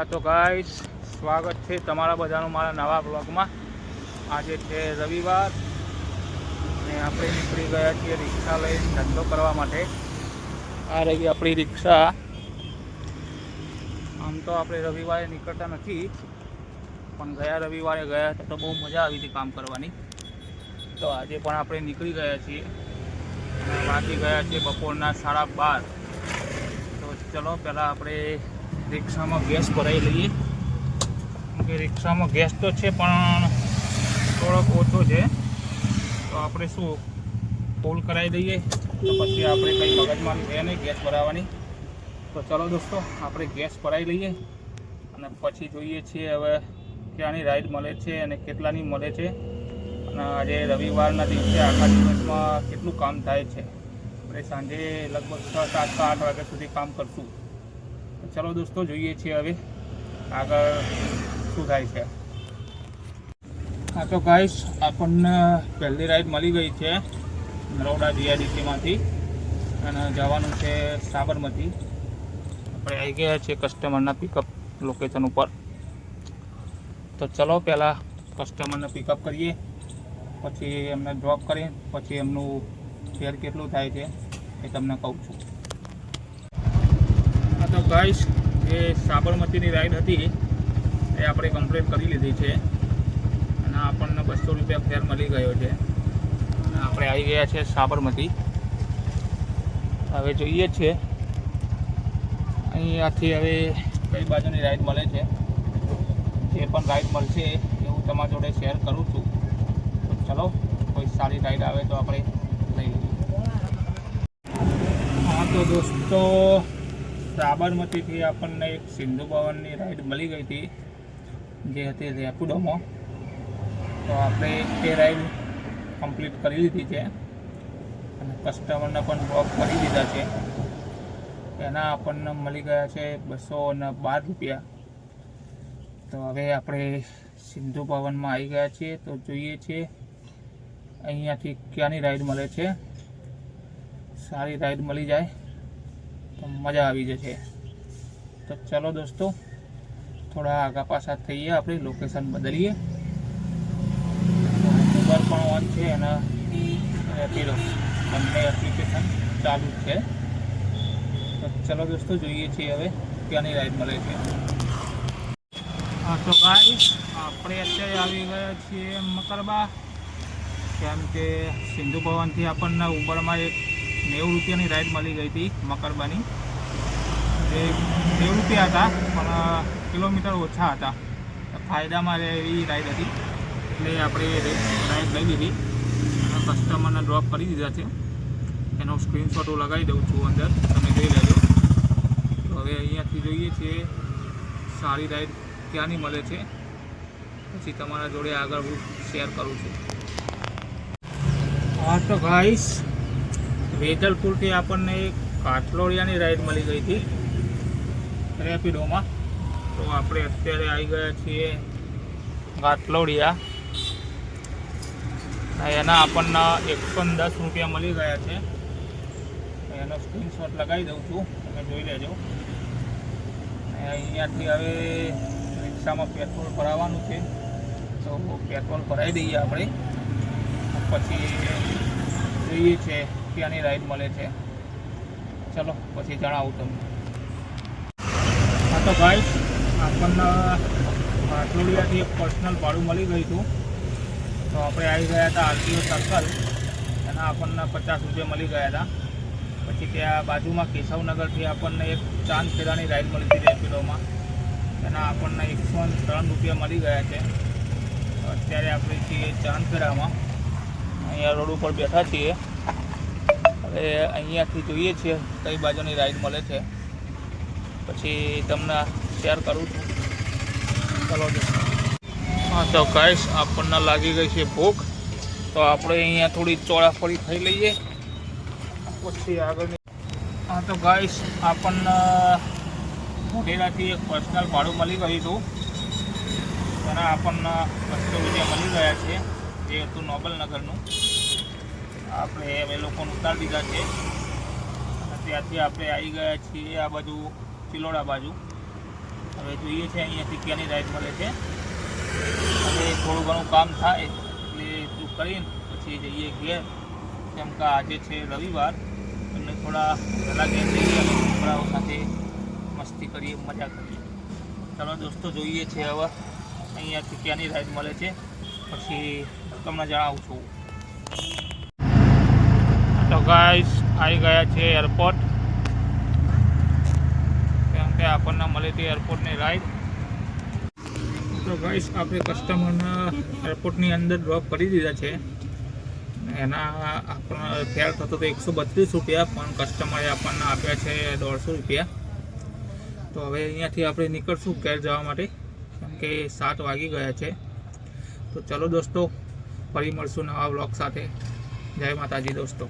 હા તો ગાઈસ, સ્વાગત છે તમારા બધાનું મારા નવા બ્લોગમાં। આજે છે રવિવાર અને આપણે નીકળી ગયા છીએ રિક્ષા લઈને ધંધો કરવા માટે। આ રહી આપણી રિક્ષા। આમ તો આપણે રવિવારે નીકળતા નથી, પણ ગયા રવિવારે ગયા હતા તો બહુ મજા આવી હતી કામ કરવાની। તો આજે પણ આપણે નીકળી ગયા છીએ। વાગી ગયા છે બપોરના 12:30। તો ચલો પહેલાં આપણે રિક્ષામાં ગેસ ભરાઈ લઈએ, કે રિક્ષામાં ગેસ તો છે પણ થોડોક ઓછો છે। તો આપણે શું ફૂલ કરાવી દઈએ, તો પછી આપણે કંઈ મગજમાં રહે નહીં ગેસ ભરાવવાની। તો ચલો દોસ્તો, આપણે ગેસ ભરાવી લઈએ અને પછી જોઈએ છીએ હવે ક્યાંની રાઈડ મળે છે અને કેટલાની મળે છે, અને આજે રવિવારના દિવસે આખા દિવસમાં કેટલું કામ થાય છે। આપણે સાંજે લગભગ 6, 7, 8 વાગ્યા સુધી કામ કરશું। ચલો દોસ્તો, જોઈએ છીએ હવે આગળ શું થાય છે। હા તો ગાઈસ, આપણને પહેલી રાઈડ મળી ગઈ છે નરોડા જીઆઈડીસીમાંથી, અને જવાનું છે સાબરમતી। આપણે આવી ગયા છીએ કસ્ટમરના પિકઅપ લોકેશન ઉપર। તો ચલો પહેલાં કસ્ટમરને પિકઅપ કરીએ, પછી એમને ડ્રોપ કરીએ, પછી એમનું ફેર કેટલું થાય છે એ તમને કહું છું। હા તો ગાઈસ, એ સાબરમતીની રાઈડ હતી એ આપણે કમ્પ્લીટ કરી લીધી છે, અને આપણને 200 રૂપિયા ફેર મળી ગયો છે। આપણે આવી ગયા છે સાબરમતી। હવે જોઈએ છીએ અહીંયાથી હવે કઈ બાજુની રાઈડ મળે છે। જે પણ રાઈડ મળશે એ હું તમારા જોડે શેર કરું છું। તો ચલો, કોઈ સારી રાઈડ આવે તો આપણે લઈ લઈએ। હા તો દોસ્તો, સાબરમતીથી આપણને એક સિંધુ ભવનની રાઈડ મળી ગઈ હતી, જે હતી રેપિડોમાં। તો આપણે તે રાઈડ કમ્પ્લીટ કરી લીધી છે અને કસ્ટમરને પણ ડ્રોપ કરી દીધા છે। એના આપણને મળી ગયા છે 212 રૂપિયા। તો હવે આપણે સિંધુ ભવનમાં આવી ગયા છીએ। તો જોઈએ છીએ અહીંયાથી ક્યાંની રાઈડ મળે છે। સારી રાઈડ મળી જાય તો મજા આવી જશે। તો ચલો દોસ્તો, થોડા આગા પાછા થઈએ, આપણે લોકેશન બદલીએ। ઉબર પણ ઓન છે અને રેપિડો બંને એપ્લિકેશન ચાલુ જ છે। તો ચલો દોસ્તો, જોઈએ છીએ હવે ક્યાંની રાઈડ મળે છે। હા તો ગાઈસ, આપણે અત્યારે આવી ગયા છીએ મકરબા, કેમ કે સિંધુ ભવનથી આપણને ઉબરમાં એક 90 રૂપિયાની રાઈડ મળી ગઈ હતી મકરબાની। એ 90 રૂપિયા હતા, પણ કિલોમીટર ઓછા હતા। ફાયદામાં એવી રાઈડ હતી, એટલે આપણે રાઈડ લઈ લીધી અને કસ્ટમરને ડ્રોપ કરી દીધા છે। એનો સ્ક્રીનશોટ હું લગાવી દઉં છું અંદર, તમે જોઈ લેજો। તો હવે અહીંયાથી જોઈએ છીએ સારી રાઈડ ક્યાંની મળે છે, પછી તમારા જોડે આગળ હું શેર કરું છું। હા તો ગાઈસ, વેજલપુરથી આપણને એક કાઠલોડિયાની રાઈડ મળી ગઈ હતી રેપિડોમાં। તો આપણે અત્યારે આવી ગયા છીએ કાઠલોડિયા। એના આપણને 110 રૂપિયા મળી ગયા છે। એનો સ્ક્રીનશોટ લગાવી દઉં છું, તમે જોઈ લેજો। અહીંયાથી હવે રિક્ષામાં પેટ્રોલ ભરાવવાનું છે, તો પેટ્રોલ ભરાવી દઈએ આપણે, પછી જોઈએ છે ક્યાંની રાઈડ મળે છે। ચલો પછી જણાવું તમને। હા તો ગાઈસ, આપણને કાઠલોડિયાથી એક પર્સનલ ભાડું મળી ગયું હતું। તો આપણે આવી ગયા હતા આરટીઓ સર્કલ, એના આપણને 50 રૂપિયા મળી ગયા હતા। પછી ત્યાં બાજુમાં કેશવનગરથી આપણને એક ચાંદખેડાની રાઈડ મળી હતી રેપિડોમાં, એના આપણને 103 રૂપિયા મળી ગયા છે। અત્યારે આપણે છીએ ચાંદખેડામાં, અહીંયા રોડ ઉપર બેઠા છીએ। હવે અહીંયાથી જોઈએ છીએ કઈ બાજુની રાઈડ મળે છે, પછી તમને શેર કરું છું। ચલો દોસ્તો। હા તો ગાઈસ, આપણને લાગી ગઈ છે ભૂખ, તો આપણે અહીંયા થોડી ચોળાફળી ખાઈ લઈએ, પછી આગળની। હા તો ગાઈસ, આપણને મોઢેરાથી એક પર્સનલ ભાડું મળી ગયું હતું, એના આપણને 200 રૂપિયા મળી ગયા છે, જે હતું નોબલનગરનું। આપણે હવે લોકોને ઉતારી દીધા છે, અને ત્યાંથી આપણે આવી ગયા છીએ આ બાજુ ચિલોડા બાજુ। હવે જોઈએ છે અહીંયાથી ક્યાંની રાઈડ મળે છે. હવે થોડું ઘણું કામ થાય એટલે એટલું કરીને પછી જઈએ ઘેર, કેમ કે આજે છે રવિવાર એટલે થોડા વહેલા ઘેર જઈએ અને છોકરાઓ સાથે મસ્તી કરીએ, મજા કરીએ. ચાલો દોસ્તો, જોઈએ છે હવે અહીંયાથી ક્યાંની રાઈડ મળે છે, પછી તમને જણાવું છું. તો ગાઈસ આવી ગયા છે એરપોર્ટ, કેમ કે આપણને મળી હતી એરપોર્ટની રાઈડ. તો ગાઈસ આપણે કસ્ટમરના એરપોર્ટની અંદર ડ્રોપ કરી દીધા છે. એના આપણને ફેર થતો તો 132 રૂપિયા, પણ કસ્ટમરે આપણને આપ્યા છે 150 રૂપિયા. તો હવે અહીંયાથી આપણે નીકળશું ઘેર જવા માટે, કેમ કે 7 વાગી ગયા છે. તો ચલો દોસ્તો, ફરી મળશું નવા વ્લોગ સાથે. જય માતાજી દોસ્તો.